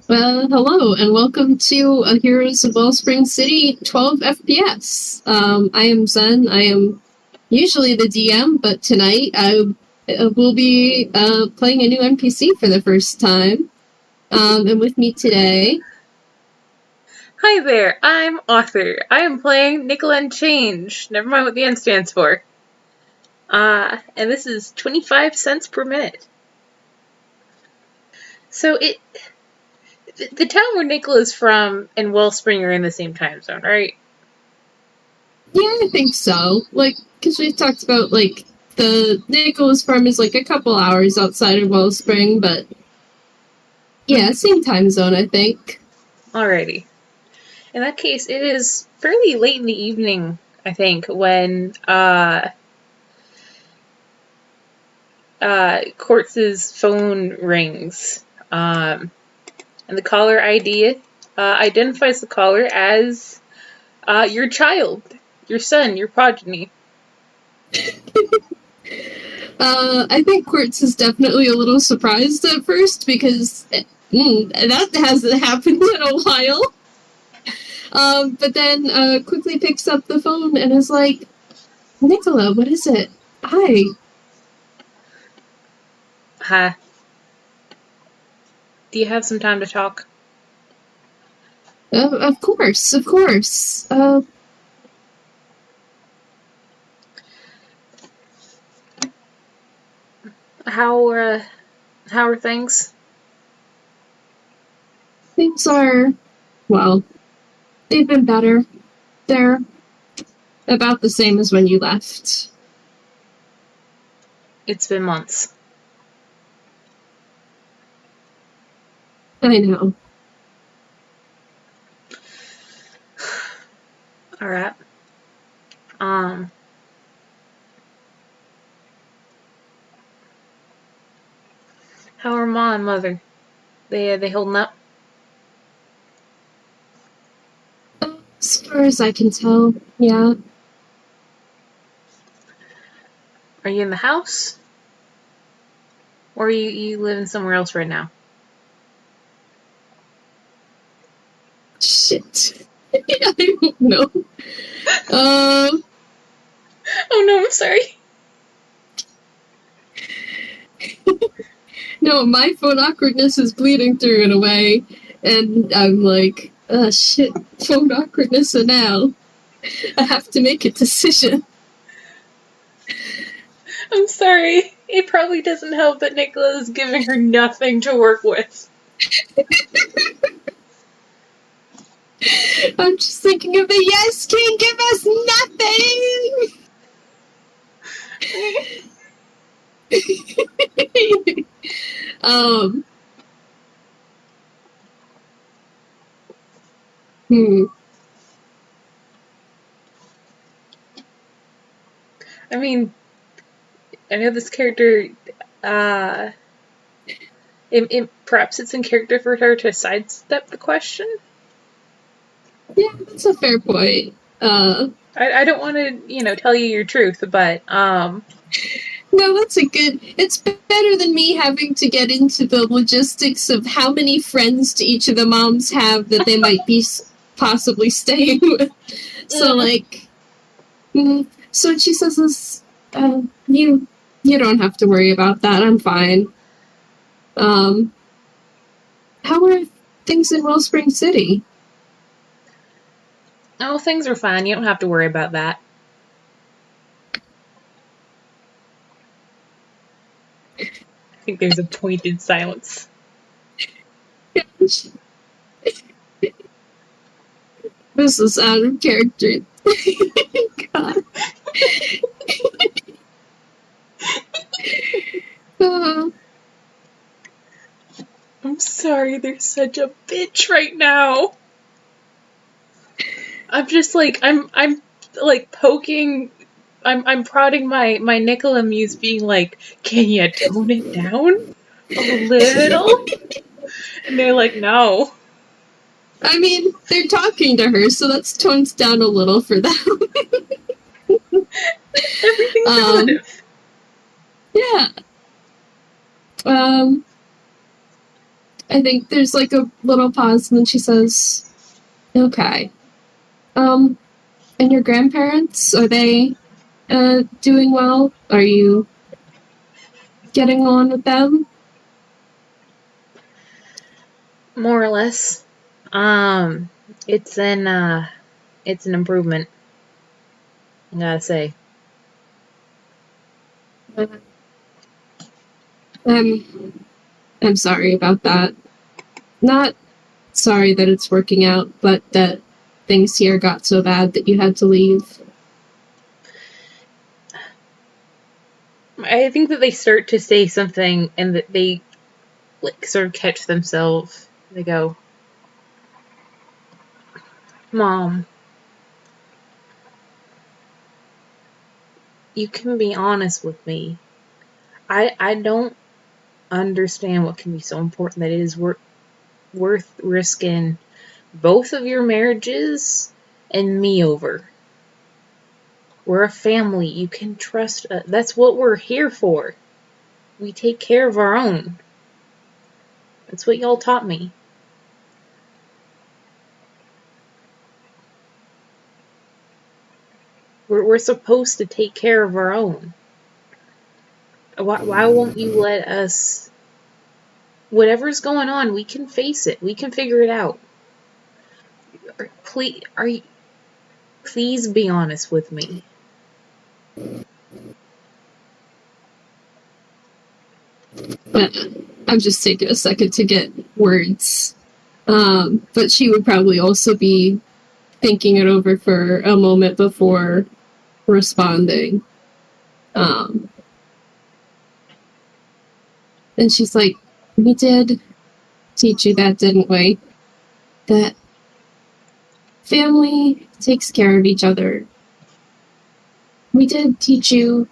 Hello, and welcome to Heroes of Wellspring City 12 FPS. I am Zen. I am usually the DM, but tonight I will be playing a new NPC for the first time. And with me today... Hi there, I'm Author. I am playing Nikola N. Never mind what the N stands for. And this is 25 cents per minute. So the town where Nikola's from and Wellspring are in the same time zone, right? Yeah, I think so. Because we talked about, the Nikola's farm is, a couple hours outside of Wellspring, but... Yeah, same time zone, I think. Alrighty. In that case, it is fairly late in the evening, I think, when, Quartz's phone rings. And the caller ID identifies the caller as your child, your son, your progeny. I think Quartz is definitely a little surprised at first because that hasn't happened in a while. But then quickly picks up the phone and is like, Nikola, what is it? Hi. Hi. Do you have some time to talk? Of course. How are things? Things are, well, they've been better. They're about the same as when you left. It's been months. I know. Alright. How are Ma and Mother? They holding up? As far as I can tell, yeah. Are you in the house? Or are you living somewhere else right now? Shit. I don't know. Oh no, I'm sorry. No, my phone awkwardness is bleeding through in a way, and I'm like, shit, phone awkwardness, and now I have to make a decision. I'm sorry. It probably doesn't help that Nikola is giving her nothing to work with. I'm just thinking of the yes king, give us nothing! I mean, I know this character, perhaps it's in character for her to sidestep the question? Yeah, that's a fair point. I don't want to, tell you your truth, but, No, that's a good... It's better than me having to get into the logistics of how many friends do each of the moms have that they might be possibly staying with. So, so what she says is, you don't have to worry about that. I'm fine. How are things in Wellspring City? Oh, things are fine. You don't have to worry about that. I think there's a pointed silence. This is out of character. God. I'm sorry, there's such a bitch right now. I'm just I'm poking, I'm prodding my Nikola muse, being like, can you tone it down a little? And they're like, no. I mean, they're talking to her, so that's toned down a little for them. Everything's relative. Yeah. I think there's like a little pause, and then she says, "Okay. And your grandparents, are they doing well? Are you getting on with them?" More or less. It's an improvement, I gotta say. I'm sorry about that. Not sorry that it's working out, but that things here got so bad that you had to leave. I think that they start to say something and that they like sort of catch themselves. They go, "Mom, you can be honest with me. I don't understand what can be so important that it is worth risking both of your marriages and me over. We're a family. You can trust us. That's what we're here for. We take care of our own. That's what y'all taught me." We're supposed to take care of our own. Why won't you let us? Whatever's going on, we can face it. We can figure it out. Please be honest with me. But I'm just taking a second to get words. But she would probably also be thinking it over for a moment before responding. And she's like, "We did teach you that, didn't we? That family takes care of each other. We did teach you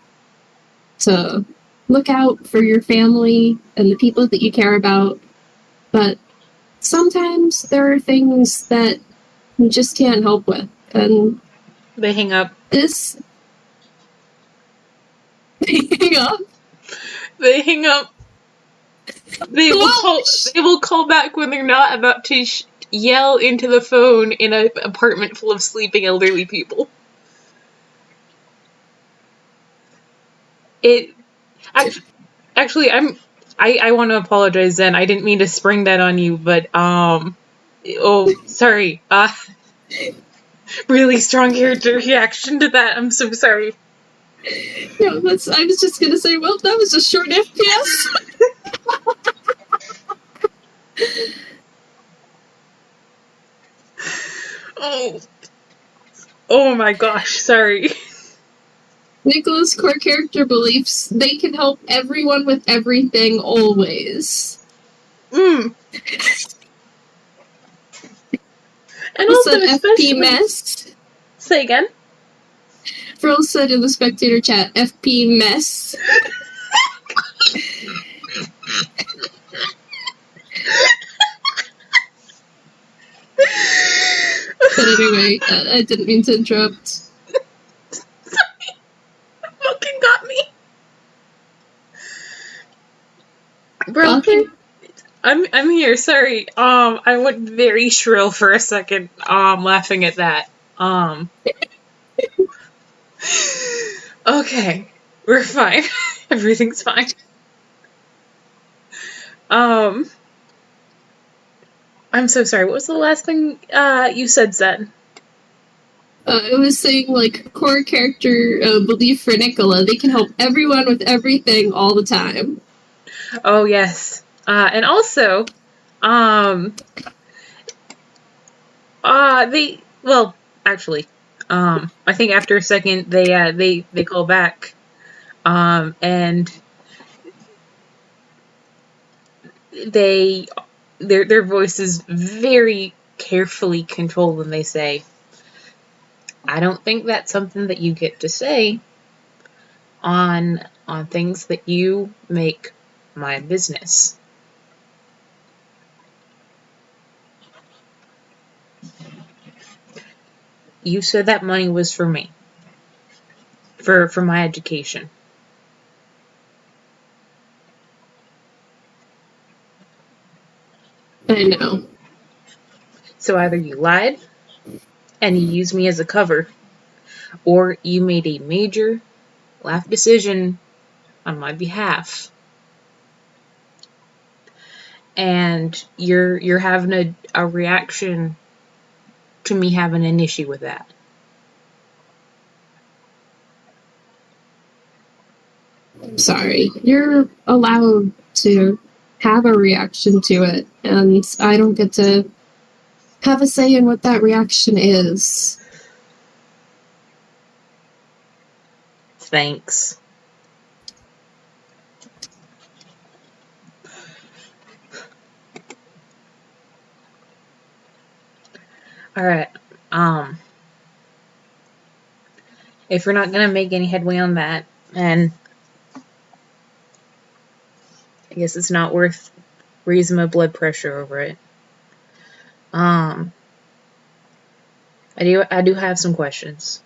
to look out for your family and the people that you care about, but sometimes there are things that you just can't help with." And they hang up. This... hang up? They hang up. They will call back when they're not about to yell into the phone in an apartment full of sleeping elderly people. Actually, I want to apologize, Zen. I didn't mean to spring that on you, but sorry. Really strong character reaction to that. I'm so sorry. No, I was just gonna say, well, that was a short FPS. Oh my gosh, sorry. Nikola's core character beliefs, they can help everyone with everything always. And Frill said FP mess. Say again? Frill said in the spectator chat, FP mess. But anyway, I didn't mean to interrupt. Sorry. Fucking got me. Bro, I'm here, sorry. I went very shrill for a second, laughing at that. Okay. We're fine. Everything's fine. I'm so sorry. What was the last thing you said, Zen? It was saying, like, core character belief for Nikola. They can help everyone with everything all the time. Oh, yes. And also, I think after a second, they call back, and their voice is very carefully controlled when they say, "I don't think that's something that you get to say on things that you make my business." You said that money was for me. For my education. I know. So either you lied and you used me as a cover, or you made a major life decision on my behalf. And you're having a reaction to me having an issue with that. I'm sorry. You're allowed to have a reaction to it, and I don't get to have a say in what that reaction is. Thanks. Alright. If you're not gonna make any headway on that, then I guess it's not worth raising my blood pressure over it. I do have some questions.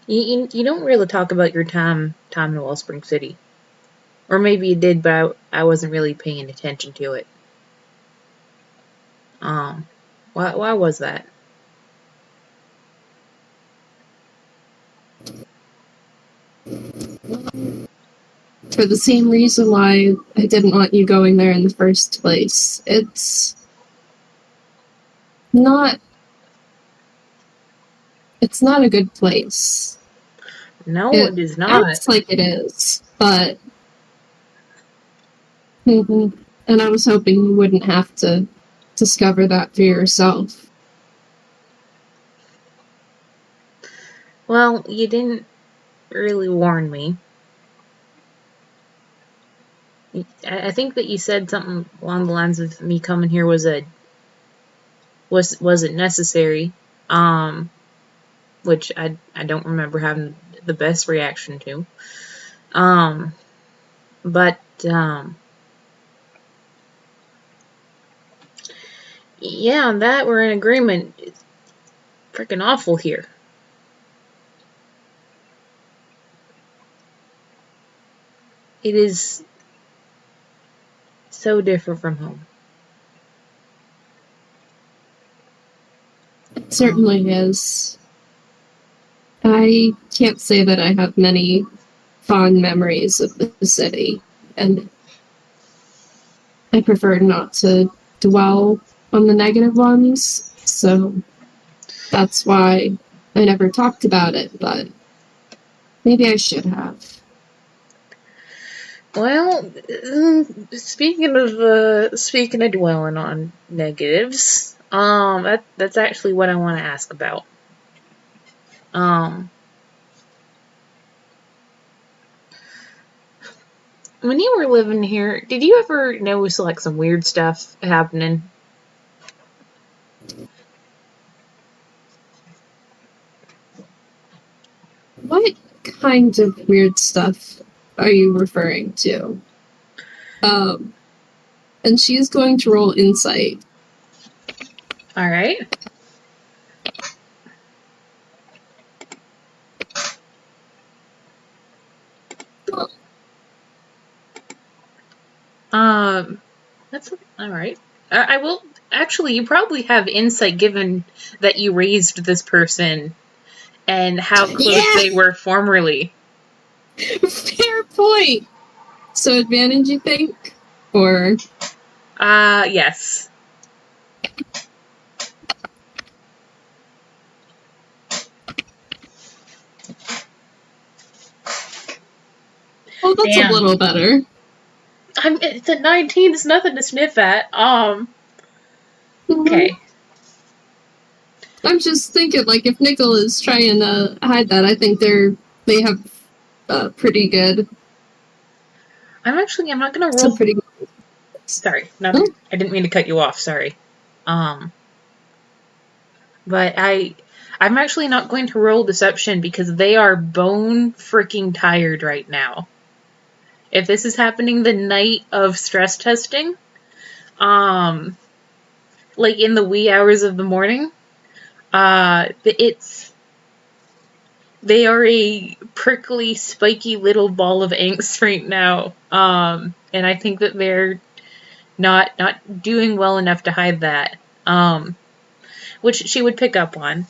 You don't really talk about your time in Wellspring City. Or maybe you did, but I wasn't really paying attention to it. Why was that? For the same reason why I didn't want you going there in the first place. It's not a good place. No, it is not. Acts like it is, but and I was hoping you wouldn't have to discover that for yourself. Well, you didn't really warn me. I think that you said something along the lines of me coming here wasn't necessary. Which I don't remember having the best reaction to. But yeah, on that we're in agreement. It's freaking awful here. It is so different from home. It certainly is. I can't say that I have many fond memories of the city, and I prefer not to dwell on the negative ones, so that's why I never talked about it, but maybe I should have. Well, speaking of dwelling on negatives, that's actually what I want to ask about. When you were living here, did you ever notice like some weird stuff happening? What kind of weird stuff are you referring to? And she's going to roll insight. All right. That's all right. I will actually. You probably have insight given that you raised this person and how close they were formerly. Fair point. So advantage, you think, or? Yes. Oh, that's Damn. a little better. It's a 19. It's nothing to sniff at. Okay. I'm just thinking, like, if Nikola is trying to hide that, I think they have pretty good. I'm not gonna roll. Some pretty good. Sorry, I didn't mean to cut you off. Sorry. But I'm actually not going to roll deception because they are bone freaking tired right now. If this is happening the night of stress testing, like in the wee hours of the morning, They are a prickly, spiky little ball of angst right now. And I think that they're not doing well enough to hide that. Which she would pick up on.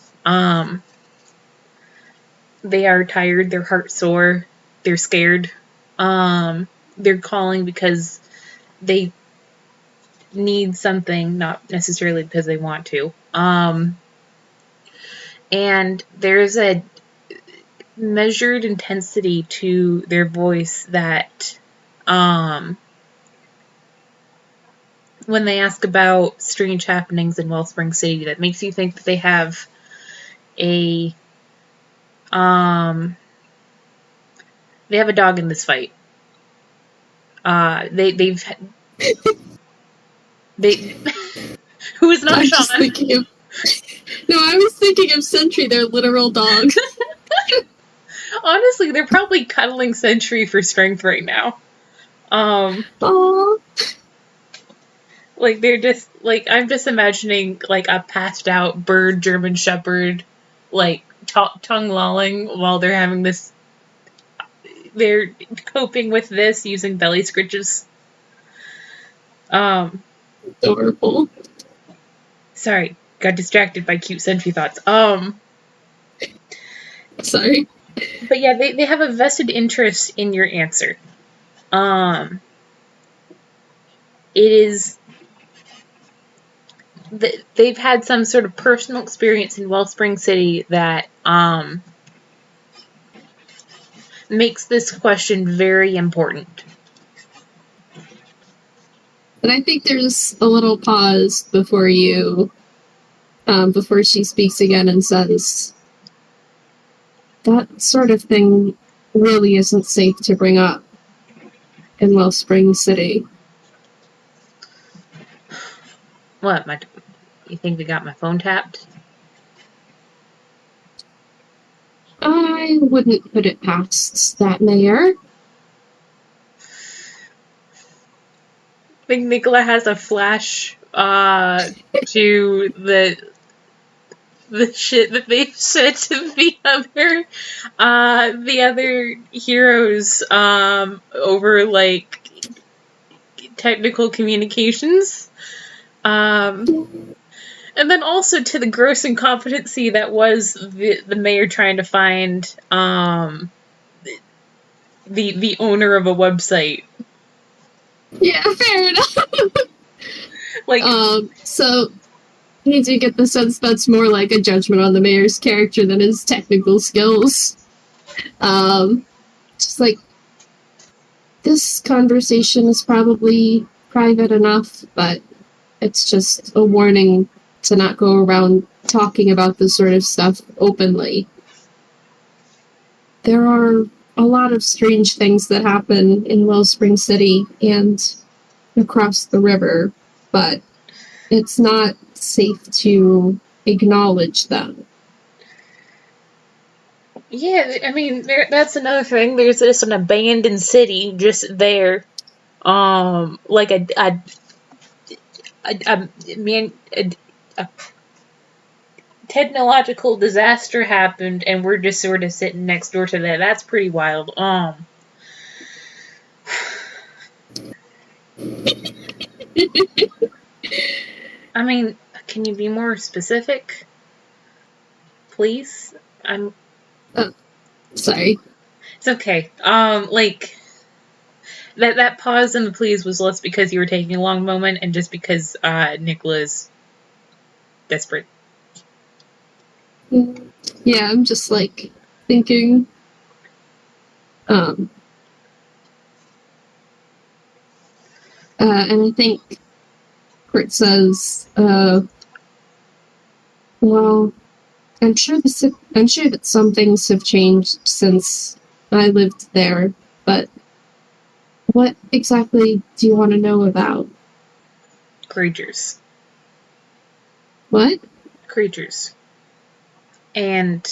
They are tired, they're heart sore, they're scared. They're calling because they need something, not necessarily because they want to. And there's a measured intensity to their voice that when they ask about strange happenings in Wellspring City, that makes you think that they have a dog in this fight. They've who is not Sean? No, I was thinking of Sentry, their literal dog. Honestly, they're probably cuddling Sentry for strength right now. Aww. Like, they're just, like, I'm just imagining, like, a passed out bird German Shepherd, like, tongue lolling while they're having this. They're coping with this using belly scritches. Adorable. Sorry, got distracted by cute Sentry thoughts. Sorry. But yeah, they have a vested interest in your answer. It is. They've had some sort of personal experience in Wellspring City that makes this question very important. And I think there's a little pause before before she speaks again and says, that sort of thing really isn't safe to bring up in Wellspring City. What, you think they got my phone tapped? I wouldn't put it past that mayor. I think Nikola has a flash to the shit that they've said to the other heroes over, like, technical communications. And then also to the gross incompetency that was the mayor trying to find the owner of a website. Yeah, fair enough. Like, so you do get the sense that's more like a judgment on the mayor's character than his technical skills. Just like, this conversation is probably private enough, but it's just a warning to not go around talking about this sort of stuff openly. There are a lot of strange things that happen in Wellspring City and across the river, but it's not safe to acknowledge them. Yeah, I mean, that's another thing. There's just an abandoned city just there. Like a technological disaster happened, and we're just sort of sitting next door to that. That's pretty wild. I mean, can you be more specific, please? Sorry. It's okay. Like, that pause and the please was less because you were taking a long moment and just because Nikola is desperate. Yeah, I'm just, like, thinking, and I think Kurt says, well, I'm sure that some things have changed since I lived there, but what exactly do you want to know about? Creatures. What? Creatures. And,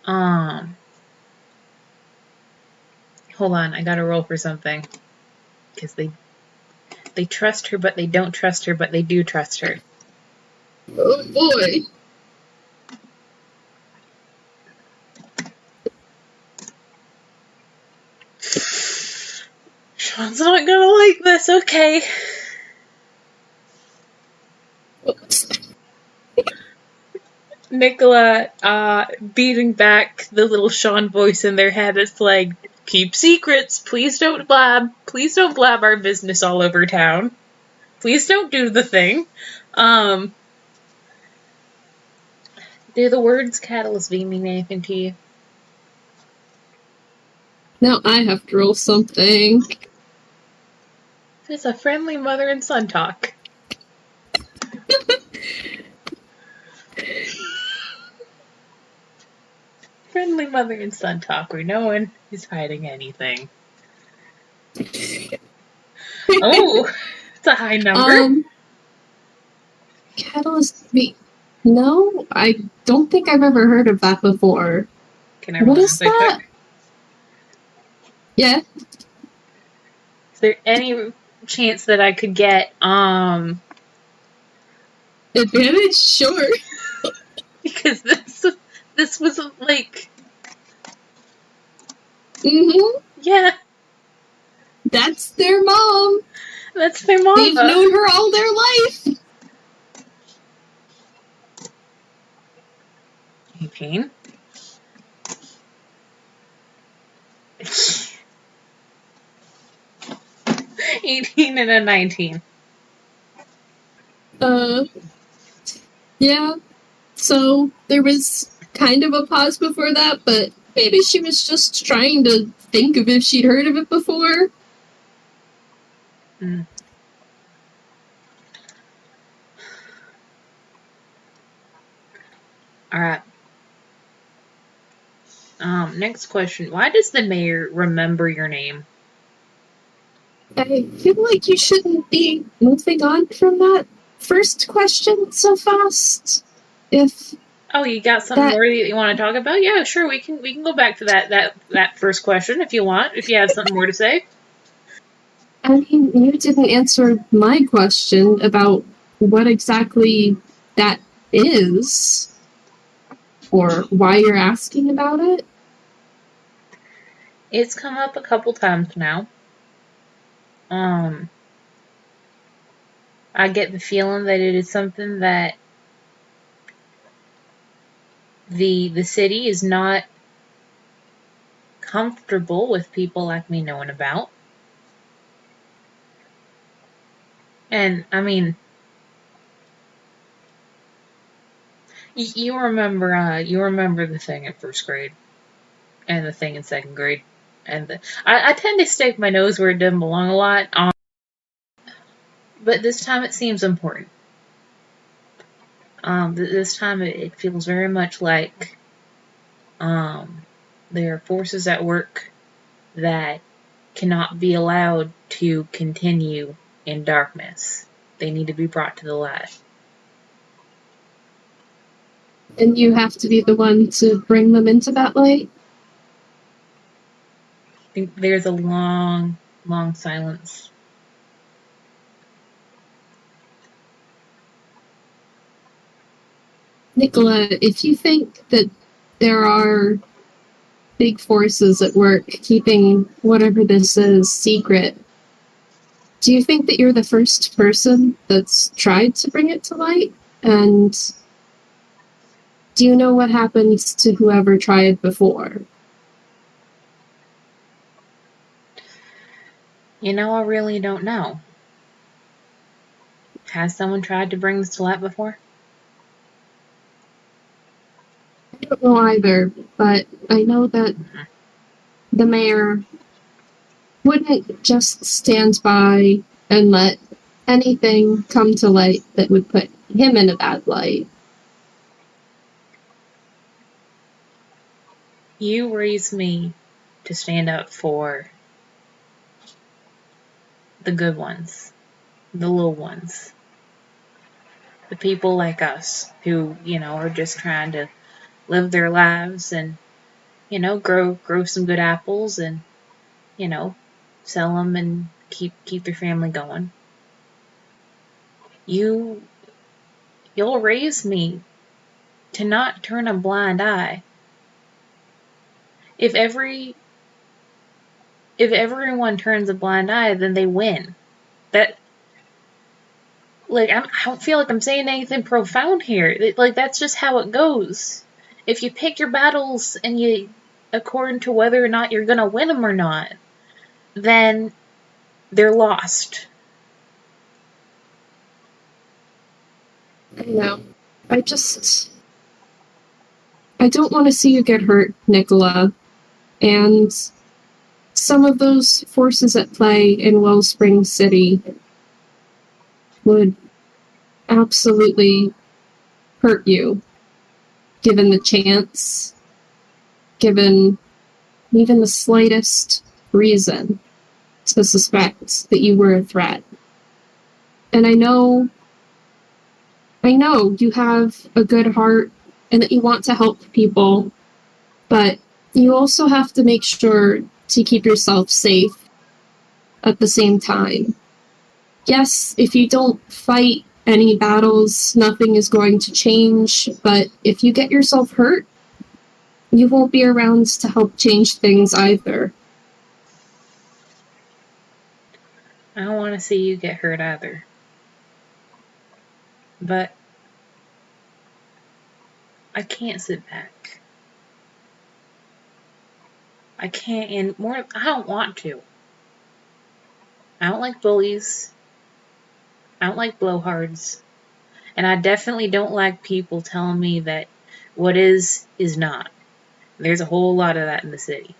hold on, I gotta roll for something. Because they trust her, but they don't trust her, but they do trust her. Oh boy. Sean's not gonna like this, okay. Nikola, beating back the little Sean voice in their head. It's like, keep secrets. Please don't blab. Please don't blab our business all over town. Please don't do the thing. Do the words Catalyst V mean anything to you? Now I have to roll something. It's a friendly mother and son talk. Friendly mother and son talk where no one is hiding anything. Oh, it's a high number. Catalyst V. No, I don't think I've ever heard of that before. Can I roll what is that? check? Yeah. Is there any chance that I could get advantage? Sure. Because this was like. Yeah. That's their mom. That's their mom. They've known her all their life. 18. $18 and a 19. Yeah. So there was kind of a pause before that, but maybe she was just trying to think of if she'd heard of it before. Alright. Next question. Why does the mayor remember your name? I feel like you shouldn't be moving on from that first question so fast. If you got something more that you want to talk about? Yeah, sure. We can go back to that first question if you want. If you have something more to say. I mean, you didn't answer my question about what exactly that is, or why you're asking about it. It's come up a couple times now. I get the feeling that it is something that the city is not comfortable with people like me knowing about. And, I mean, you remember the thing in first grade, and the thing in second grade, and I tend to stick my nose where it doesn't belong a lot, but this time it seems important. This time it feels very much like there are forces at work that cannot be allowed to continue in darkness. They need to be brought to the light. And you have to be the one to bring them into that light? I think there's a long, long silence. Nikola, if you think that there are big forces at work keeping whatever this is secret, do you think that you're the first person that's tried to bring it to light? And do you know what happens to whoever tried before? I really don't know. Has someone tried to bring this to light before? I don't know either, but I know that the mayor wouldn't just stand by and let anything come to light that would put him in a bad light. You raised me to stand up for the good ones, the little ones, the people like us who, are just trying to live their lives and, grow some good apples and, sell them and keep their family going. You'll raise me to not turn a blind eye. If if everyone turns a blind eye, then they win. That, like, I don't feel like I'm saying anything profound here. Like, that's just how it goes. If you pick your battles and you, according to whether or not you're gonna win them or not, then they're lost. No. I don't want to see you get hurt, Nikola. And some of those forces at play in Wellspring City would absolutely hurt you, given the chance, given even the slightest reason to suspect that you were a threat. And I know you have a good heart and that you want to help people, but you also have to make sure to keep yourself safe at the same time. Yes, if you don't fight any battles, nothing is going to change, but if you get yourself hurt, you won't be around to help change things either. I don't want to see you get hurt either. But I can't sit back. I can't, and more, I don't want to. I don't like bullies. I don't like blowhards. And I definitely don't like people telling me that what is not. There's a whole lot of that in the city.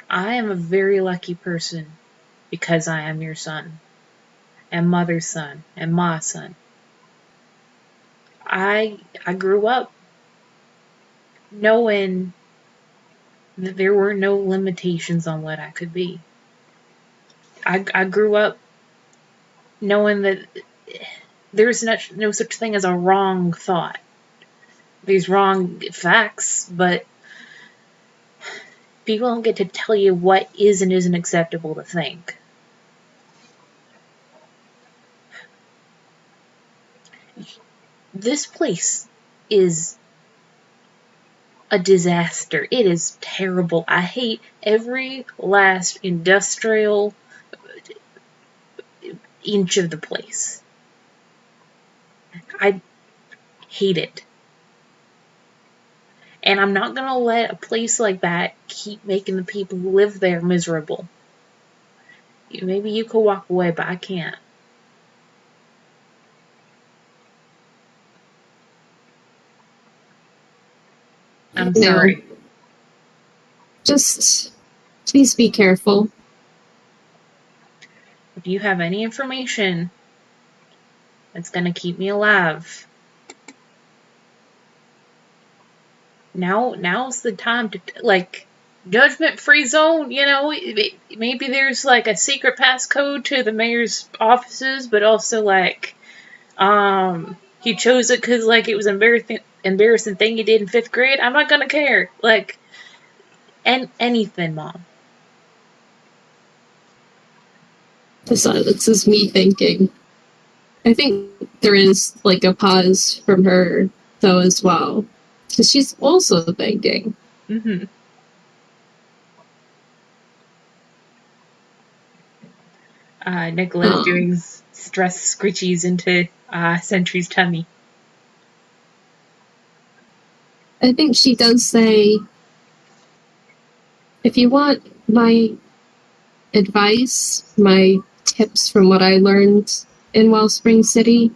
I am a very lucky person because I am your son, and mother's son, and my son. I grew up knowing that there were no limitations on what I could be. I grew up knowing that there's no such thing as a wrong thought. There's wrong facts, but people don't get to tell you what is and isn't acceptable to think. This place is a disaster. It is terrible. I hate every last industrial inch of the place. I hate it. And I'm not going to let a place like that keep making the people who live there miserable. Maybe you could walk away, but I can't. I'm sorry. Just please be careful. If you have any information that's going to keep me alive, now's the time to, like, judgment-free zone, you know, maybe there's, like, a secret passcode to the mayor's offices, but also, like, he chose it because, like, it was an embarrassing thing he did in 5th grade. I'm not gonna care. Like, anything, Mom. The silence is me thinking. I think there is, like, a pause from her, though, as well. Because she's also thinking. Mm-hmm. Nicola's doing stress scritchies into Sentry's tummy. I think she does say, if you want my advice, my tips from what I learned in Wellspring City,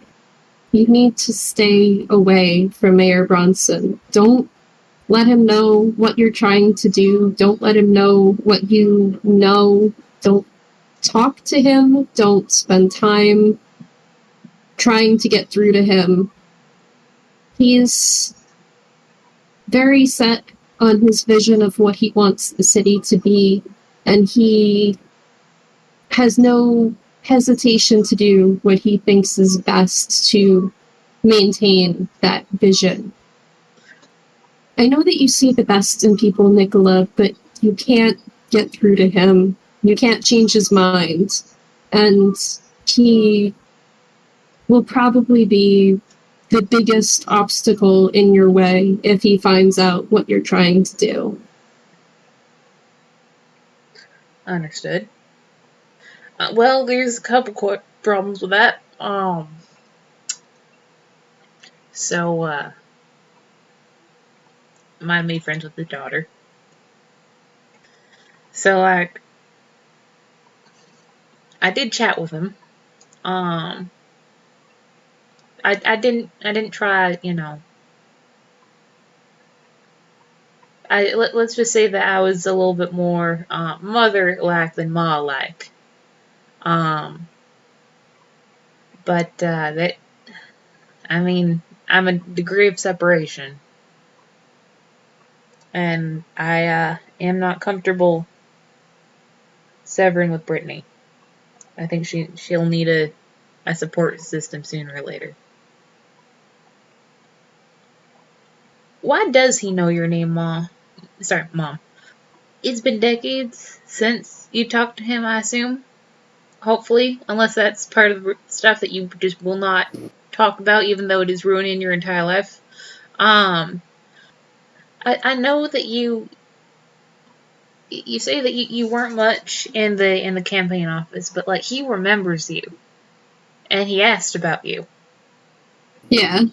you need to stay away from Mayor Bronson. Don't let him know what you're trying to do. Don't let him know what you know. Don't talk to him. Don't spend time trying to get through to him. He's very set on his vision of what he wants the city to be, and he has no hesitation to do what he thinks is best to maintain that vision. I know that you see the best in people, Nikola, but you can't get through to him. You can't change his mind. And he will probably be the biggest obstacle in your way if he finds out what you're trying to do. Understood. Well, there's a couple problems with that. So, I made friends with the daughter. So, like, I did chat with him. I didn't try, let's just say that I was a little bit more mother-like than ma-like. But I'm a degree of separation, and I am not comfortable severing with Brittany. I think she'll need a support system sooner or later. Why does he know your name, Mom? Sorry, Mom. It's been decades since you talked to him, I assume. Hopefully, unless that's part of the stuff that you just will not talk about, even though it is ruining your entire life. I know that you say that you weren't much in the campaign office, but like he remembers you, and he asked about you. Yeah.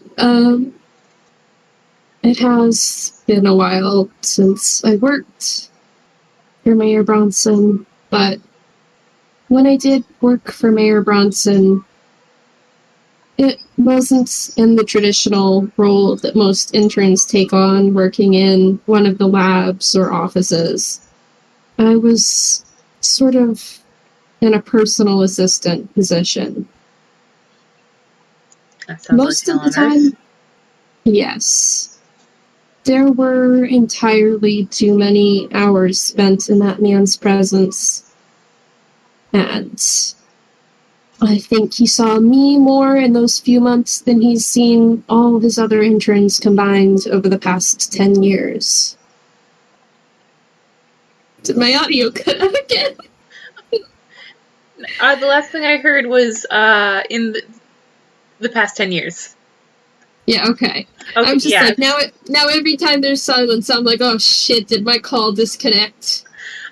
It has been a while since I worked for Mayor Bronson, but when I did work for Mayor Bronson, it wasn't in the traditional role that most interns take on, working in one of the labs or offices. I was sort of in a personal assistant position. That sounds Most like of the time, yes. There were entirely too many hours spent in that man's presence. And I think he saw me more in those few months than he's seen all of his other interns combined over the past 10 years. Did my audio cut out again? The last thing I heard was in the past 10 years. Yeah, okay. I'm just like, now every time there's silence, I'm like, oh shit, did my call disconnect?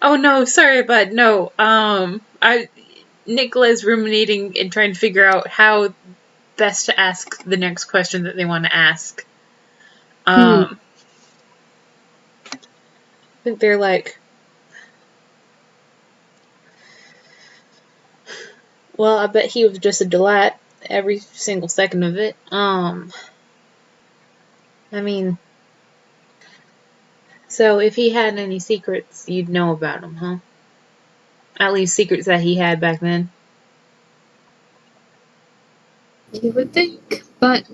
Oh no, sorry, bud. No. Nikola's ruminating and trying to figure out how best to ask the next question that they want to ask. I think they're like, well, I bet he was just a delight every single second of it. So if he had any secrets, you'd know about them, huh? At least secrets that he had back then. You would think, but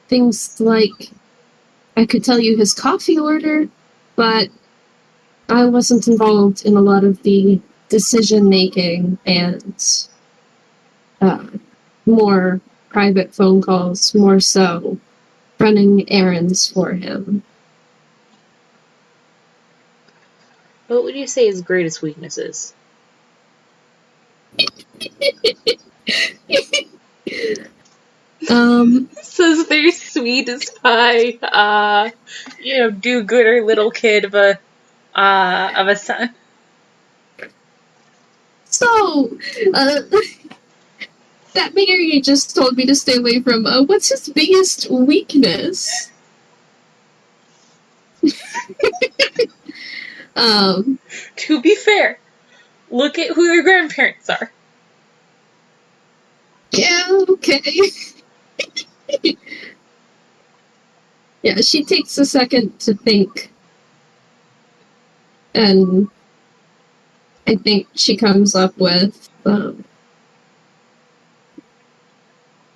things like, I could tell you his coffee order, but I wasn't involved in a lot of the decision-making and more private phone calls, more so running errands for him. What would you say his greatest weakness is? Says they're sweet as pie. Do-gooder little kid of a son. So, that mayor you just told me to stay away from, what's his biggest weakness? To be fair, look at who your grandparents are. Yeah, okay. Yeah, she takes a second to think. And I think she comes up with,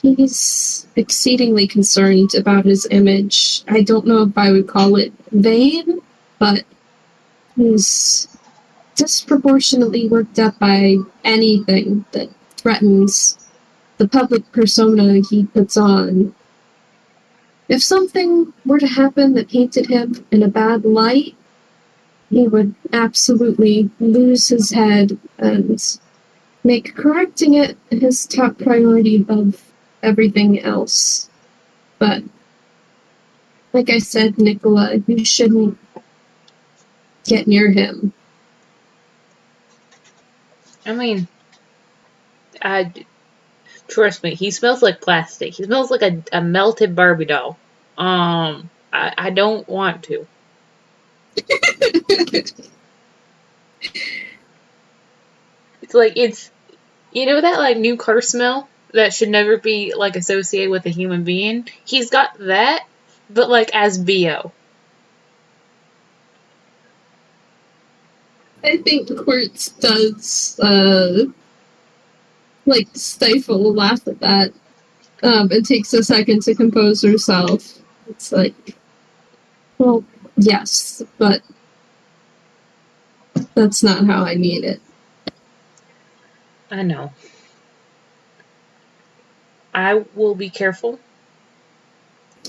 he's exceedingly concerned about his image. I don't know if I would call it vain, but he's disproportionately worked up by anything that threatens the public persona he puts on. If something were to happen that painted him in a bad light, he would absolutely lose his head and make correcting it his top priority above everything else. But, like I said, Nikola, you shouldn't get near him. I mean, I trust me, he smells like plastic. He smells like a melted Barbie doll. I don't want to. It's like it's that like new car smell that should never be like associated with a human being. He's got that, but like as BO. I think Quartz does like stifle a laugh at that. It takes a second to compose herself. It's like, well, yes, but that's not how I mean it. I know. I will be careful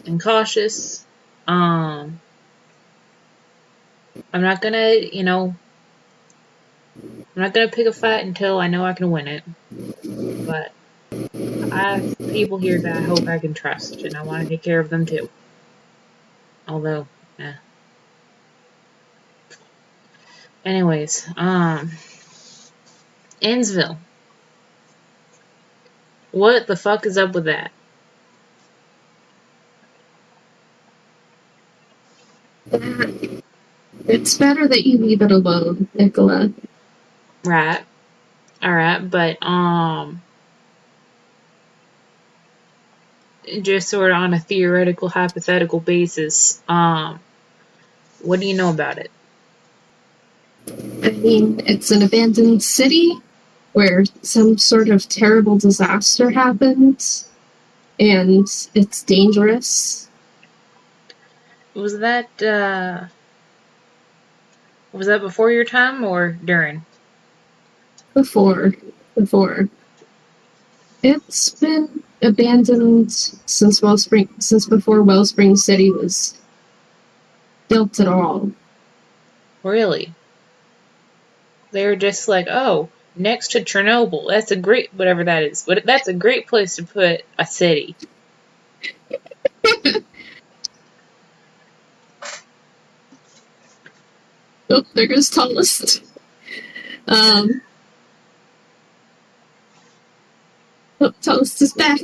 and cautious. I'm not gonna, I'm not gonna pick a fight until I know I can win it. But I have people here that I hope I can trust, and I want to take care of them too. Although, Anyways, Innsville. What the fuck is up with that? It's better that you leave it alone, Nikola. Right. Alright, but, just sort of on a theoretical, hypothetical basis, what do you know about it? I mean, it's an abandoned city where some sort of terrible disaster happened, and it's dangerous. Was that before your time or during? Before. It's been abandoned since before Wellspring City was built at all. Really? They were just like, oh, next to Chernobyl. That's a great, whatever that is. But that's a great place to put a city. Oh, there goes Tallest. Tallest is back.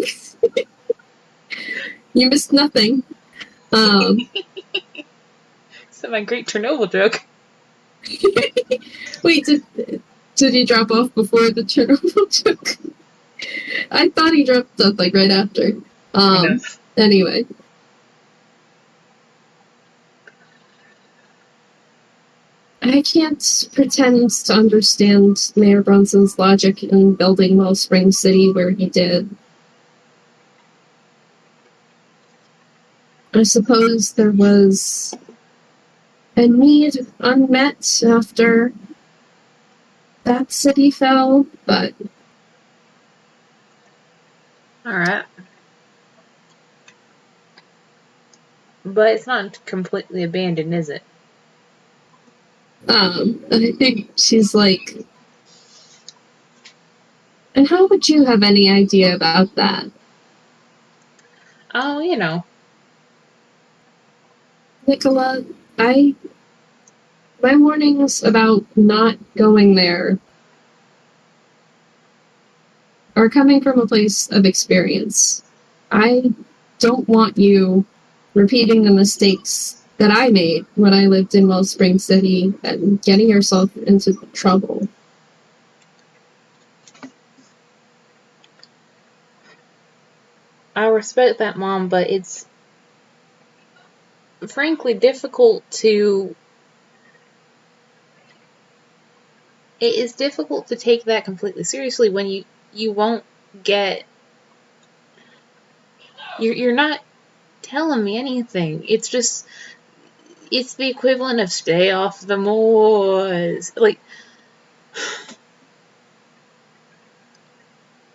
You missed nothing. So my great Chernobyl joke. Wait, did he drop off before the Chernobyl joke? I thought he dropped off like right after. Anyway. I can't pretend to understand Mayor Brunson's logic in building Wellspring City where he did. I suppose there was a need unmet after that city fell, but... Alright. But it's not completely abandoned, is it? I think she's like... And how would you have any idea about that? Oh, Nikola, my warnings about not going there are coming from a place of experience. I don't want you repeating the mistakes that I made when I lived in Wellspring City and getting yourself into trouble. I respect that, Mom, but it's frankly difficult to... It is difficult to take that completely seriously when you won't get... You're not telling me anything. It's just... It's the equivalent of stay off the moors. Like...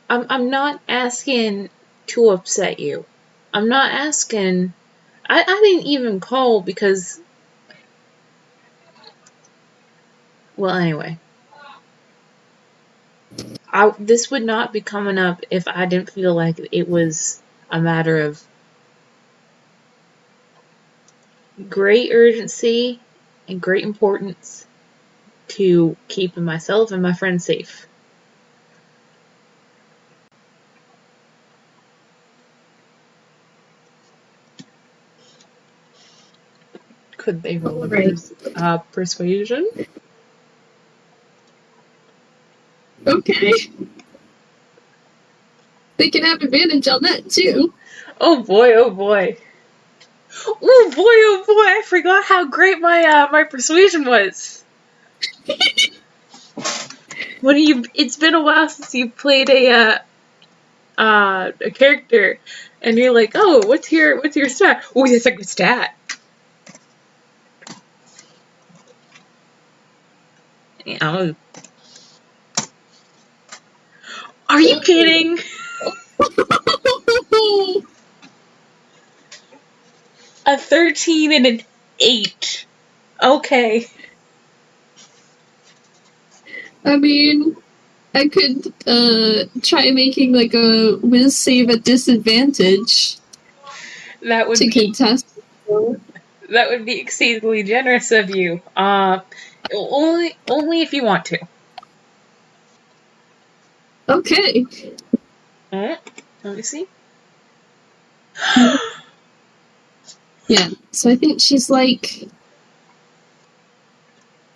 I'm not asking to upset you. I'm not asking... I didn't even call because... Well, anyway. This would not be coming up if I didn't feel like it was a matter of great urgency and great importance to keeping myself and my friends safe. Could they roll a Right. persuasion? Okay. They can have advantage on that too. Oh boy, oh boy. Oh boy, oh boy, I forgot how great my persuasion was. It's been a while since you played a character, and you're like, oh, what's your stat? Oh, that's a good stat. Oh. Are you kidding? A 13 and an 8. Okay. I mean, I could try making like a whiz save at disadvantage That would to be contest. that would be exceedingly generous of you. Only if you want to. Okay. Let me see. Yeah, so I think she's like,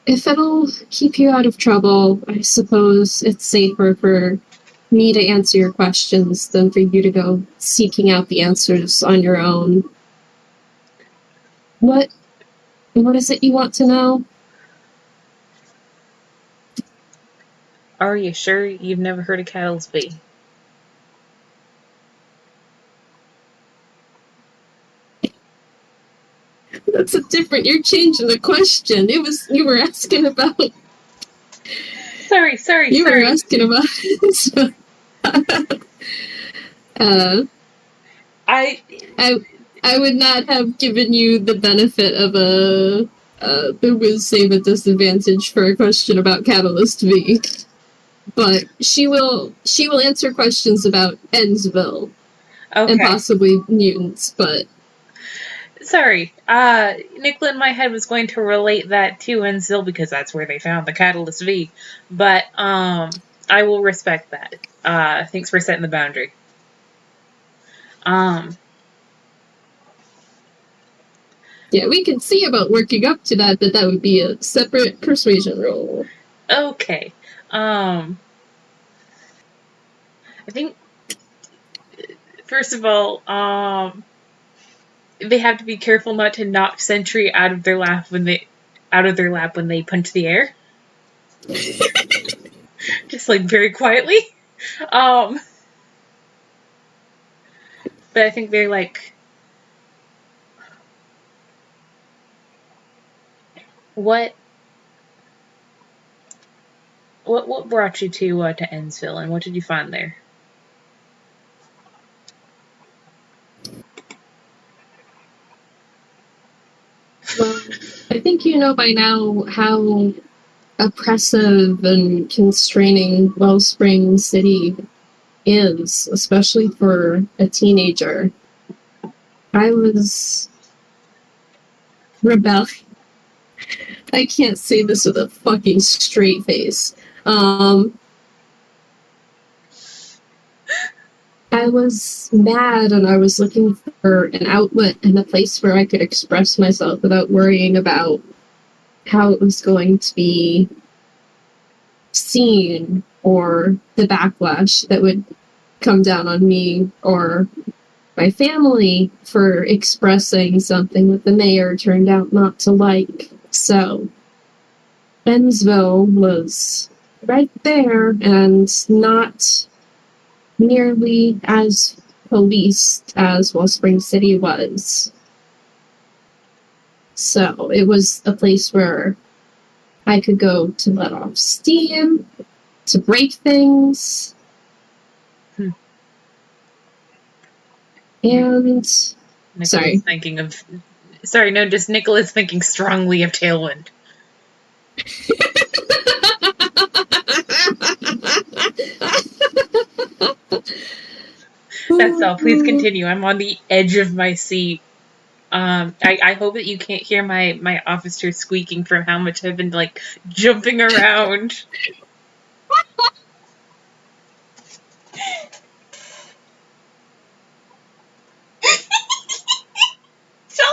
if it'll keep you out of trouble, I suppose it's safer for me to answer your questions than for you to go seeking out the answers on your own. What is it you want to know? Are you sure you've never heard of Catalyst V? That's a different. You're changing the question. You were asking about. Sorry. You were asking about. I would not have given you the benefit of the whiz save at disadvantage for a question about Catalyst V, but she will answer questions about Ensville and possibly mutants, but. Sorry, Nikola in my head was going to relate that to Enzil because that's where they found the Catalyst V, but I will respect that. Thanks for setting the boundary. Yeah, we can see about working up to that, but that would be a separate persuasion roll. Okay. I think first of all, they have to be careful not to knock Sentry out of their lap when they punch the air. Just like very quietly. But I think they're like, what brought you to Ensville, and what did you find there? Well, I think you know by now how oppressive and constraining Wellspring City is, especially for a teenager. I was rebelling. I can't say this with a fucking straight face. I was mad and I was looking for an outlet and a place where I could express myself without worrying about how it was going to be seen or the backlash that would come down on me or my family for expressing something that the mayor turned out not to like. So, Bensville was right there and not nearly as policed as Wellspring City was. So, it was a place where I could go to let off steam, to break things. And Nicola's thinking strongly of Tailwind. That's all. Please continue. I'm on the edge of my seat. I hope that you can't hear my officer squeaking from how much I've been like jumping around.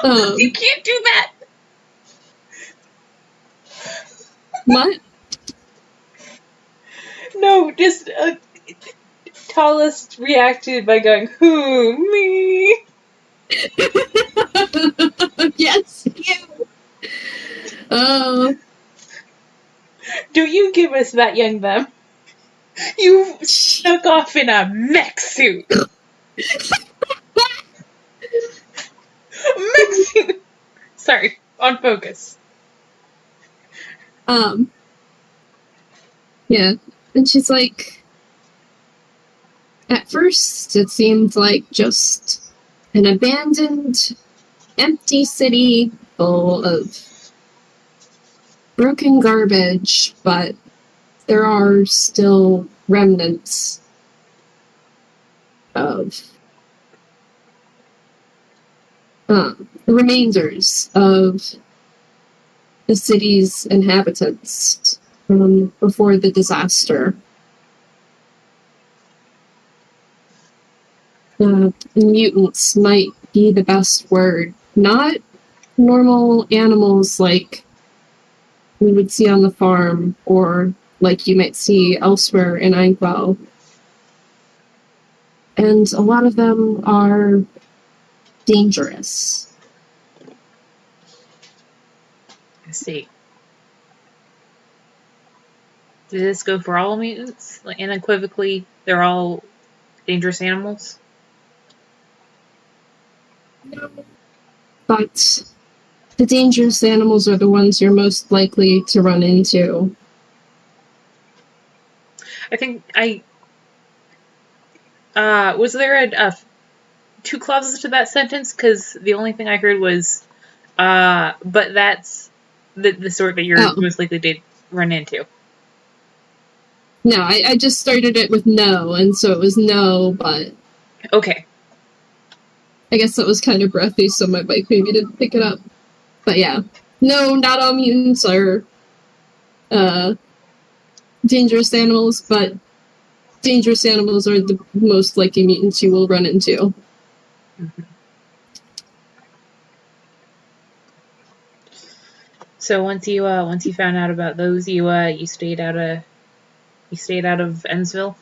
You can't do that. What? No, just Tallest reacted by going, "Who, me?" Yes, you. Oh. Do you give us that, young them? You snuck off in a mech suit. Mech suit. Sorry, on focus. Yeah. And she's like, at first it seemed like just an abandoned, empty city full of broken garbage, but there are still remnants of remainders of the city's inhabitants from before the disaster. Mutants might be the best word. Not normal animals like we would see on the farm or like you might see elsewhere in Angst. And a lot of them are dangerous. I see. Did this go for all mutants? Like, unequivocally, they're all dangerous animals? But the dangerous animals are the ones you're most likely to run into. I think was there two clauses to that sentence? Because the only thing I heard was, but that's the sort that you're most likely to run into. No, I just started it with no, and so it was no, but... Okay. I guess that was kind of breathy, so my mic maybe didn't pick it up. But yeah. No, not all mutants are dangerous animals, but dangerous animals are the most likely mutants you will run into. Mm-hmm. So once you found out about those, you stayed out of Ensville?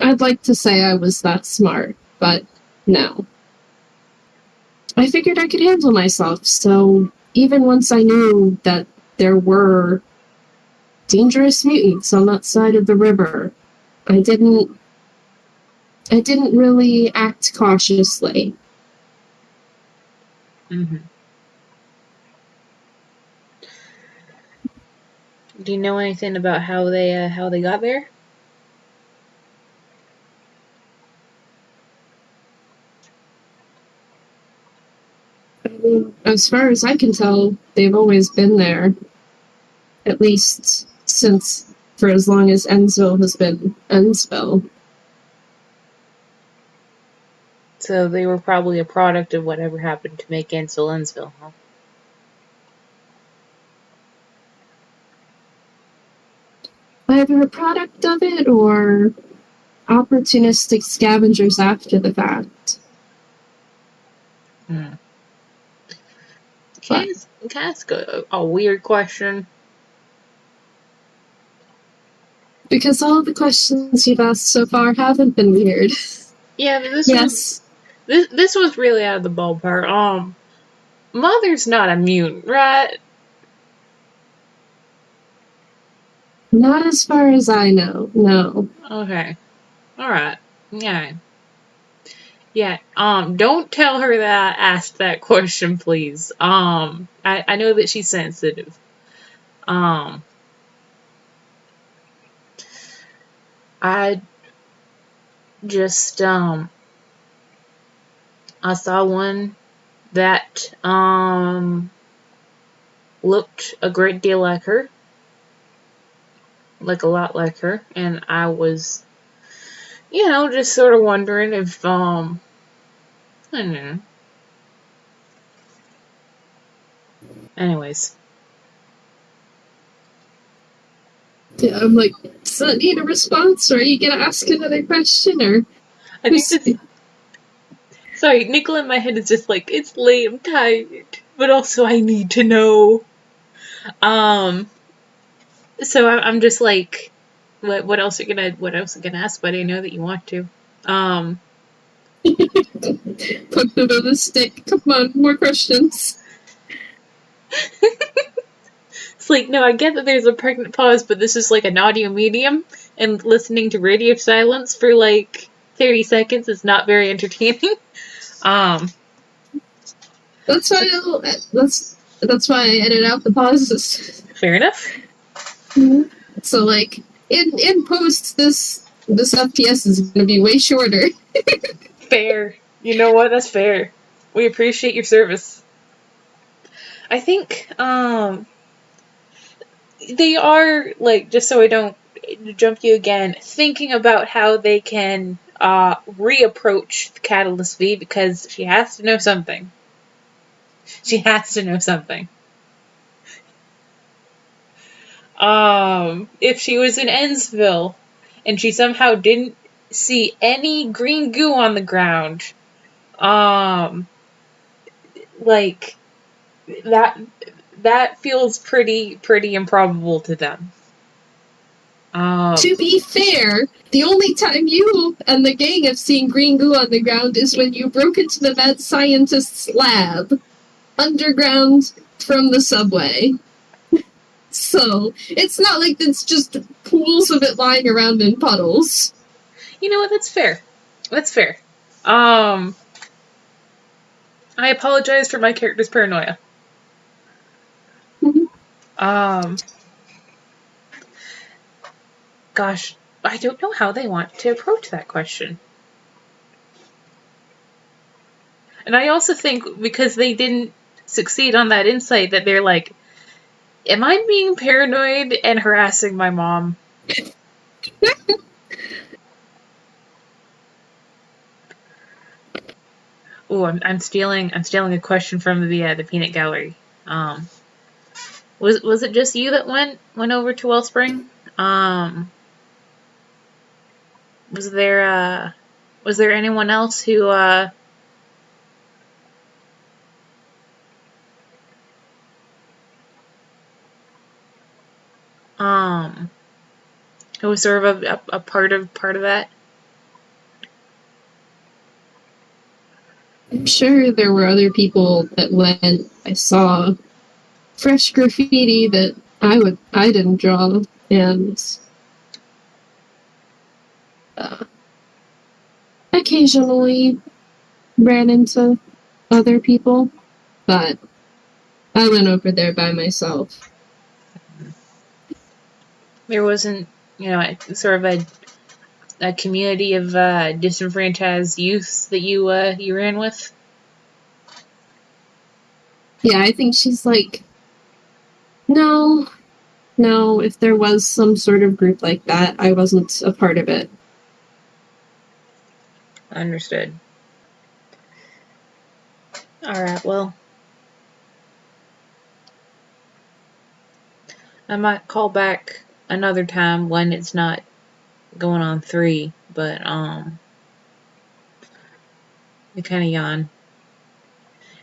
I'd like to say I was that smart, but no. I figured I could handle myself, so even once I knew that there were dangerous mutants on that side of the river, I didn't really act cautiously. Mm-hmm. Do you know anything about how they got there? As far as I can tell, they've always been there. At least since for as long as Ensville has been Ensville. So they were probably a product of whatever happened to make Ensville, huh? Either a product of it or opportunistic scavengers after the fact. Hmm. Can I ask a weird question? Because all the questions you've asked so far haven't been weird. Yeah, but this was really out of the ballpark. Mother's not a mutant, right? Not as far as I know, no. Okay. Alright. Yeah. Yeah, don't tell her that I asked that question, please. I know that she's sensitive. I just, I saw one that, looked a great deal like her. Like a lot like her. And I was, just sort of wondering if, I don't know. Anyways. Yeah, I'm like, does that need a response, or are you gonna ask another question, or... I think this... Sorry, Nikola in my head is just like, it's late, I'm tired, but also I need to know. So I'm just like, what else are you gonna ask? But I know that you want to. Put it on the stick. Come on, more questions. It's like, no, I get that there's a pregnant pause, but this is like an audio medium, and listening to radio silence for like 30 seconds is not very entertaining. That's why that's why I edit out the pauses. Fair enough. Mm-hmm. So like in post, this FPS is gonna be way shorter. Fair. You know what? That's fair. We appreciate your service. I think they are, like, just so I don't jump you again, thinking about how they can reapproach Catalyst V, because she has to know something. She has to know something. If she was in Ensville and she somehow didn't see any green goo on the ground, like, that feels pretty improbable to them. To be fair, the only time you and the gang have seen green goo on the ground is when you broke into the mad scientist's lab, underground from the subway. So, it's not like it's just pools of it lying around in puddles. You know what? That's fair. That's fair. I apologize for my character's paranoia. Mm-hmm. Gosh, I don't know how they want to approach that question. And I also think because they didn't succeed on that insight that they're like, am I being paranoid and harassing my mom? Oh, I'm stealing a question from the peanut gallery. Was it just you that went over to Wellspring? Was there anyone else who who was sort of a part of that? I'm sure there were other people that went. I saw fresh graffiti that I didn't draw, and occasionally ran into other people, but I went over there by myself. There wasn't, sort of a community of disenfranchised youths that you ran with? Yeah, I think she's like, no, if there was some sort of group like that, I wasn't a part of it. Understood. Alright, well, I might call back another time when it's not going on 3, but they kind of yawn.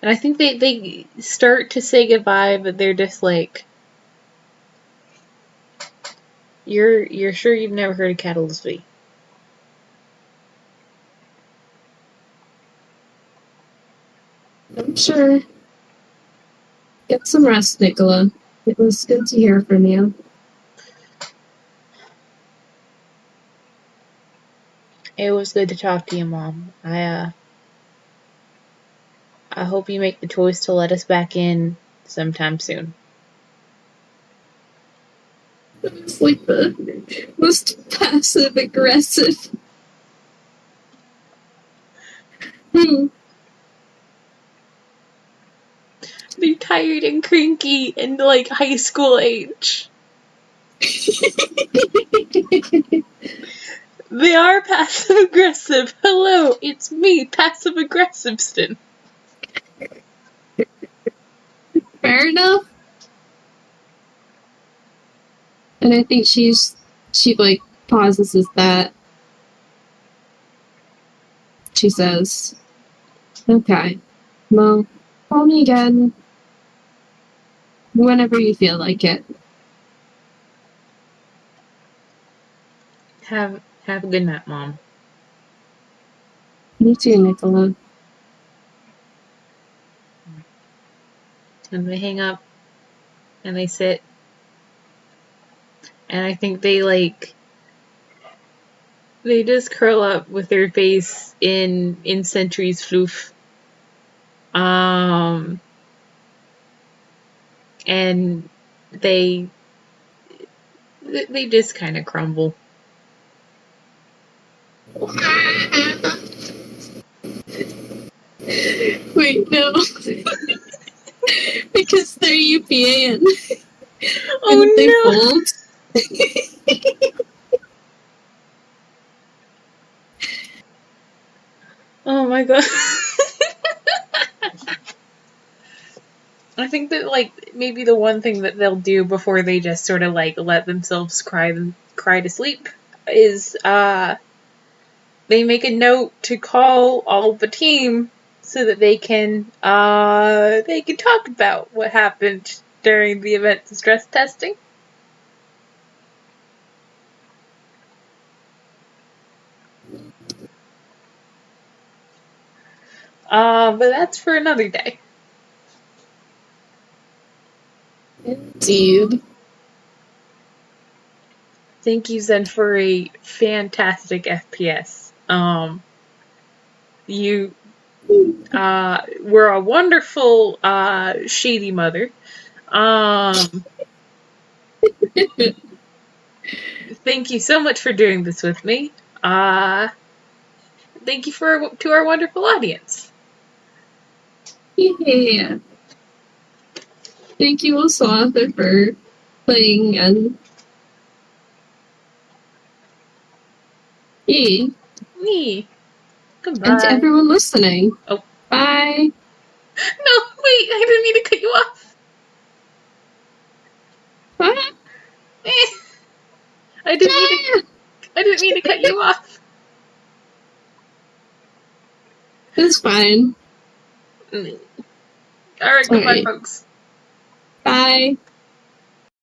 And I think they start to say goodbye, but they're just like, you're sure you've never heard of Catalyst V? I'm sure. Get some rest, Nikola. It was good to hear from you. It was good to talk to you, Mom. I hope you make the choice to let us back in sometime soon. It's like the most passive aggressive. They're tired and cranky and like high school age. They are passive aggressive. Hello, it's me, passive aggressive Stin. Fair enough. And I think she like pauses as that. She says, okay, well, call me again Whenever you feel like it. Have a good night, Mom. You too, Nikola. And they hang up and they sit. And I think they just curl up with their face in Sentry's floof. And they just kind of crumble. Wait, no. Because they're UPA and they fold. Oh my god. I think that maybe the one thing that they'll do before they just sort of let themselves cry to sleep is they make a note to call all the team so that they can talk about what happened during the event stress testing. But that's for another day. Indeed. Thank you, Zen, for a fantastic FPS. You were a wonderful shady mother. Thank you so much for doing this with me. Thank you to our wonderful audience. Yeah. Thank you also, Arthur, for playing and me. Goodbye. And to everyone listening. Oh. Bye. No, wait, I didn't mean to cut you off. What? I didn't mean to cut you off. It's fine. Alright, goodbye, folks. Bye.